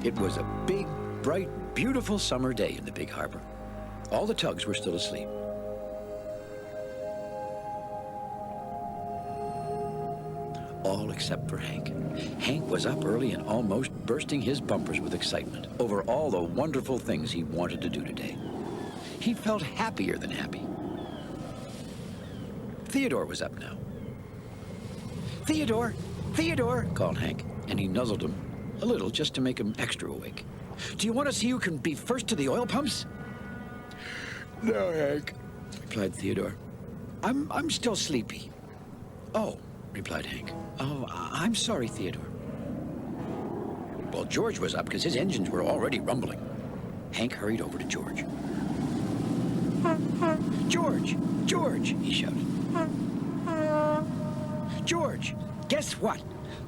It was a big, bright, beautiful summer day in the big harbor. All the tugs were still asleep. All except for Hank. Hank was up early and almost bursting his bumpers with excitement over all the wonderful things he wanted to do today. He felt happier than happy. Theodore was up now. "Theodore! Theodore!" called Hank, and he nuzzled him a little just to make him extra awake. "Do you want to see who can be first to the oil pumps?" "No, Hank," replied Theodore. I'm still sleepy." "Oh," replied Hank. "Oh, I'm sorry, Theodore." Well, George was up because his engines were already rumbling. Hank hurried over to George. "George! George!" he shouted. "George, guess what?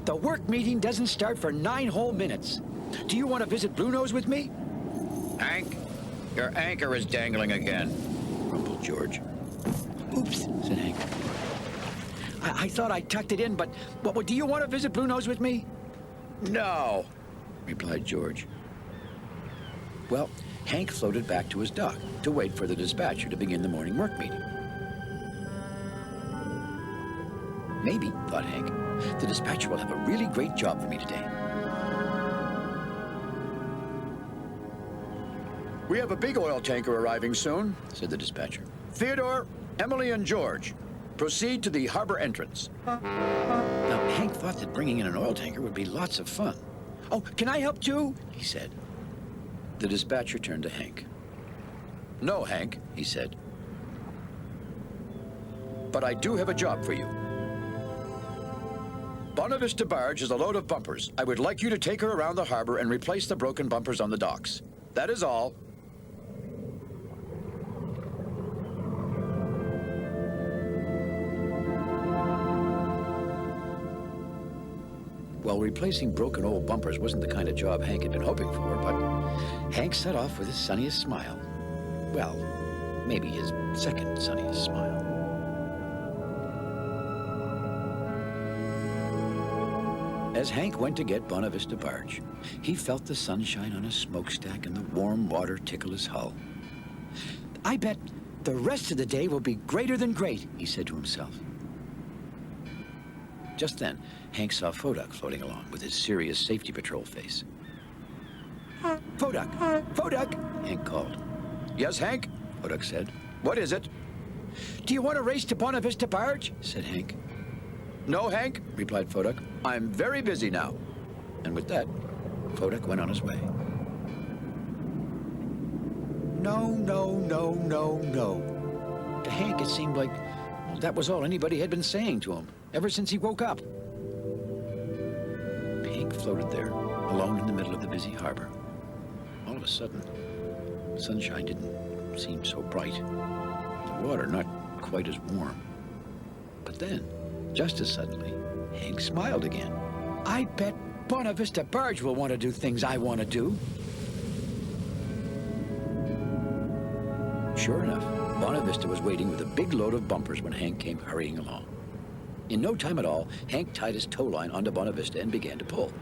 The work meeting doesn't start for 9 whole minutes. Do you want to visit Blue Nose with me?" "Hank, your anchor is dangling again," rumbled George. "Oops," said Hank. I thought I tucked it in, but do you want to visit Blue Nose with me?" "No," replied George. Well, Hank floated back to his dock to wait for the dispatcher to begin the morning work meeting. Maybe, thought Hank, the dispatcher will have a really great job for me today. "We have a big oil tanker arriving soon," said the dispatcher. "Theodore, Emily, and George, proceed to the harbor entrance." Now, Hank thought that bringing in an oil tanker would be lots of fun. "Oh, can I help too?" he said. The dispatcher turned to Hank. "No, Hank," he said. "But I do have a job for you. Bonavista barge has a load of bumpers. I would like you to take her around the harbor and replace the broken bumpers on the docks. That is all." Well, replacing broken old bumpers wasn't the kind of job Hank had been hoping for, but Hank set off with his sunniest smile. Well, maybe his second sunniest smile. As Hank went to get Bonavista barge, he felt the sunshine on his smokestack and the warm water tickle his hull. "I bet the rest of the day will be greater than great," he said to himself. Just then, Hank saw Foduck floating along with his serious safety patrol face. "Foduck! Foduck!" Hank called. "Yes, Hank?" Foduck said. "What is it?" "Do you want to race to Bonavista barge?" said Hank. "No, Hank," replied Foduck. "I'm very busy now." And with that, Foduck went on his way. No, no, no, no, no. To Hank, it seemed like that was all anybody had been saying to him ever since he woke up. Hank floated there, alone in the middle of the busy harbor. All of a sudden, sunshine didn't seem so bright. The water not quite as warm. But then, just as suddenly, Hank smiled again. "I bet Bonavista barge will want to do things I want to do." Sure enough, Bonavista was waiting with a big load of bumpers when Hank came hurrying along. In no time at all, Hank tied his tow line onto Bonavista and began to pull.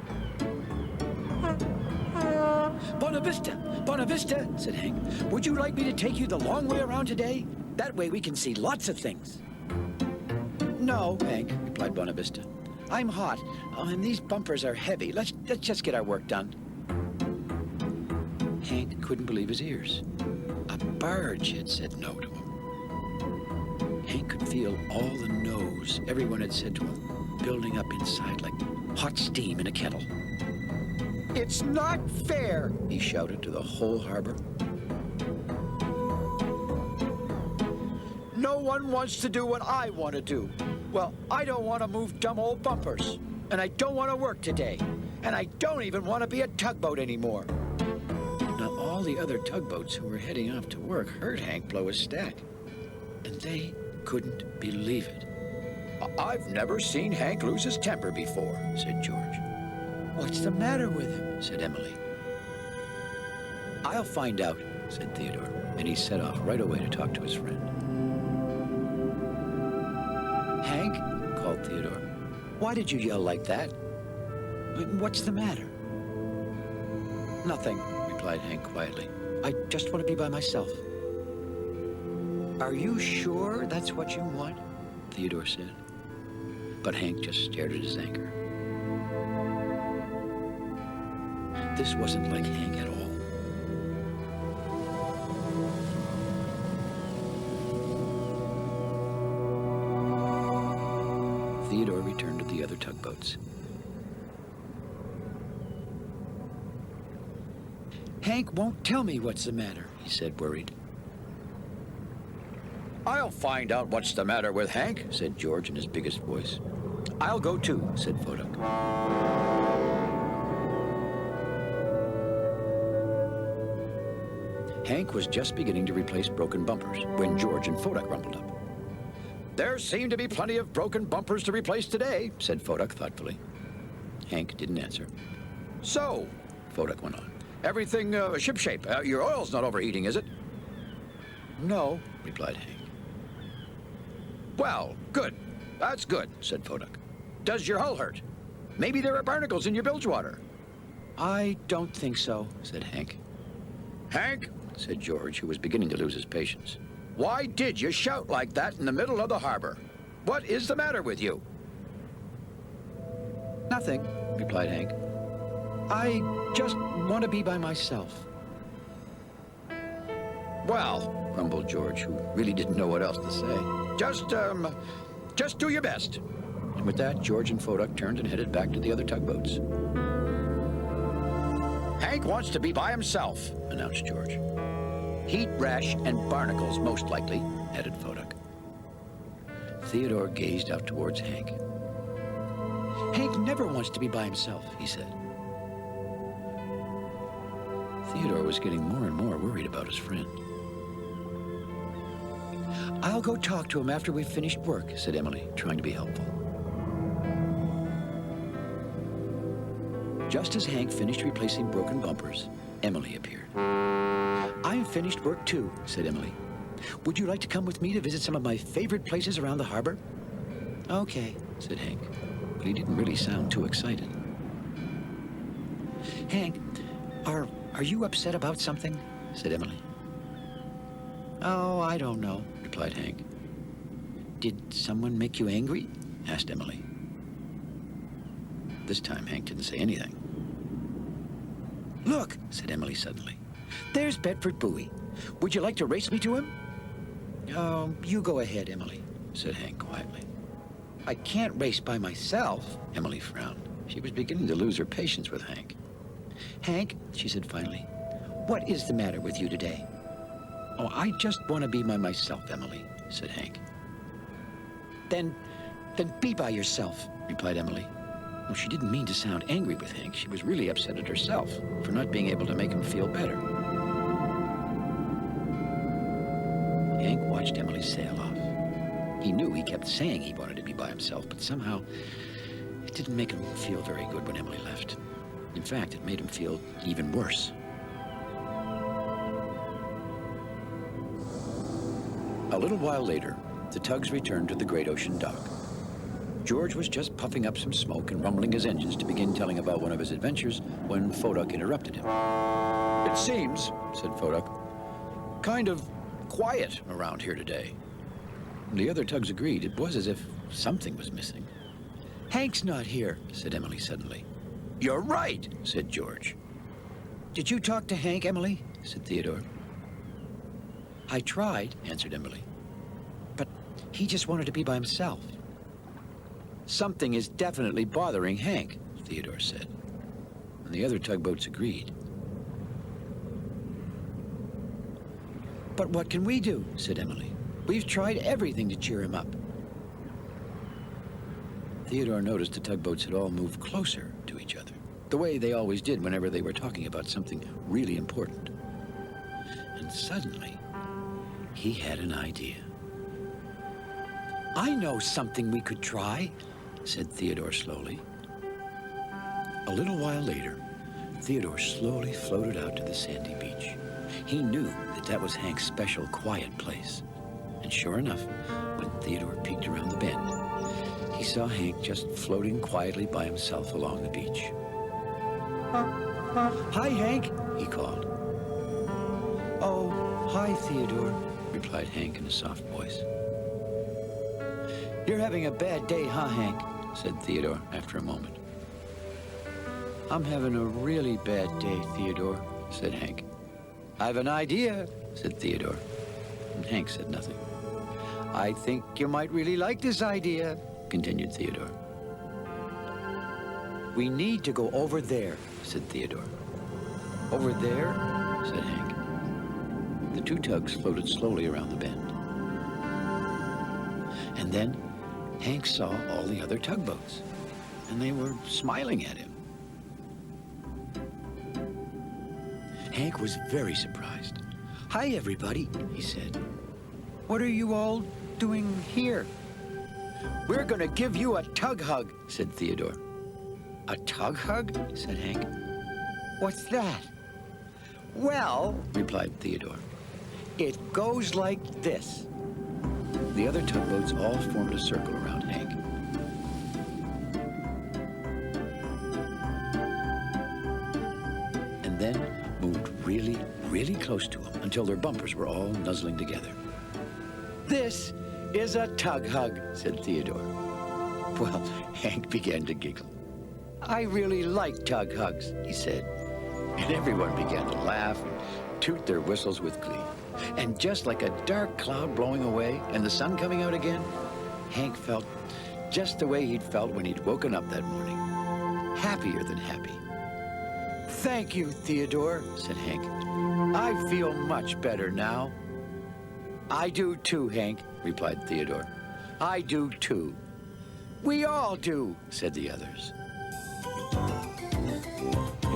"Bonavista! Bonavista!" said Hank. "Would you like me to take you the long way around today? That way we can see lots of things." "No, Hank," replied Bonavista. "I'm hot, and these bumpers are heavy. Let's just get our work done." Hank couldn't believe his ears. A barge had said no to him. Hank could feel all the no's everyone had said to him building up inside like hot steam in a kettle. "It's not fair," he shouted to the whole harbor. "No one wants to do what I want to do. Well, I don't want to move dumb old bumpers, and I don't want to work today, and I don't even want to be a tugboat anymore." Now, all the other tugboats who were heading off to work heard Hank blow his stack, and they couldn't believe it. "I've never seen Hank lose his temper before," said George. "What's the matter with him?" said Emily. "I'll find out," said Theodore, and he set off right away to talk to his friend. "Hank," called Theodore, "why did you yell like that? What's the matter?" Nothing, replied Hank quietly. I just want to be by myself. Are you sure that's what you want? Theodore said. But Hank just stared at his anchor. This wasn't like Hank at all. Theodore returned to the other tugboats. Hank won't tell me what's the matter, he said, worried. I'll find out what's the matter with Hank, said George in his biggest voice. I'll go too, said Fodak. Hank was just beginning to replace broken bumpers when George and Fodak rumbled up. There seem to be plenty of broken bumpers to replace today, said Fodak thoughtfully. Hank didn't answer. So, Fodak went on. Everything shipshape. Your oil's not overheating, is it? No, replied Hank. Well, good. That's good, said Fodak. Does your hull hurt? Maybe there are barnacles in your bilge water. I don't think so, said Hank. Hank, said George, who was beginning to lose his patience. Why did you shout like that in the middle of the harbor? What is the matter with you? Nothing, replied Hank. I just want to be by myself. Well, grumbled George, who really didn't know what else to say. Just do your best. And with that, George and Fodak turned and headed back to the other tugboats. Hank wants to be by himself, announced George. Heat rash and barnacles, most likely, added Fodak. Theodore gazed out towards Hank. Hank never wants to be by himself, he said. Theodore was getting more and more worried about his friend. I'll go talk to him after we've finished work, said Emily, trying to be helpful. Just as Hank finished replacing broken bumpers, Emily appeared. I've finished work too, said Emily. Would you like to come with me to visit some of my favorite places around the harbor? Okay, said Hank, but he didn't really sound too excited. Hank, are you upset about something? Said Emily. Oh, I don't know, replied Hank. Did someone make you angry? Asked Emily. This time Hank didn't say anything. Look, said Emily suddenly. There's Bedford Bowie. Would you like to race me to him? Oh, you go ahead, Emily, said Hank quietly. I can't race by myself, Emily frowned. She was beginning to lose her patience with Hank. Hank, she said finally, what is the matter with you today? Oh, I just want to be by myself, Emily, said Hank. Then be by yourself, replied Emily. Well, she didn't mean to sound angry with Hank. She was really upset at herself for not being able to make him feel better. Hank watched Emily sail off. He knew he kept saying he wanted to be by himself, but somehow it didn't make him feel very good when Emily left. In fact, it made him feel even worse. A little while later, the tugs returned to the great ocean dock. George was just puffing up some smoke and rumbling his engines to begin telling about one of his adventures when Fodak interrupted him. It seems, said Fodak, kind of quiet around here today. The other tugs agreed. It was as if something was missing. Hank's not here, said Emily suddenly. You're right, said George. Did you talk to Hank, Emily? Said Theodore. I tried, answered Emily. But he just wanted to be by himself. Something is definitely bothering Hank, Theodore said. And the other tugboats agreed. But what can we do? Said Emily. We've tried everything to cheer him up. Theodore noticed the tugboats had all moved closer to each other, the way they always did whenever they were talking about something really important. And suddenly, he had an idea. I know something we could try, said Theodore slowly. A little while later, Theodore slowly floated out to the sandy beach. He knew that was Hank's special quiet place. And sure enough, when Theodore peeked around the bend, he saw Hank just floating quietly by himself along the beach. "Hi, Hank," he called. "Oh, hi, Theodore," replied Hank in a soft voice. "You're having a bad day, huh, Hank?" said Theodore after a moment. "I'm having a really bad day, Theodore," said Hank. "I've an idea," said Theodore. And Hank said nothing. "I think you might really like this idea," continued Theodore. "We need to go over there," said Theodore. "Over there?" said Hank. The two tugs floated slowly around the bend. And then Hank saw all the other tugboats, and they were smiling at him. Hank was very surprised. "Hi, everybody," he said. "What are you all doing here?" "We're going to give you a tug hug," said Theodore. "A tug hug?" said Hank. "What's that?" "Well," replied Theodore, "it goes like this." The other tugboats all formed a circle around Hank. And then moved really, really close to him until their bumpers were all nuzzling together. "This is a tug hug," said Theodore. Well, Hank began to giggle. "I really like tug hugs," he said. And everyone began to laugh and toot their whistles with glee. And just like a dark cloud blowing away and the sun coming out again, Hank felt just the way he'd felt when he'd woken up that morning. Happier than happy. "Thank you, Theodore," said Hank. "I feel much better now." "I do too, Hank," replied Theodore. "I do too." "We all do," said the others.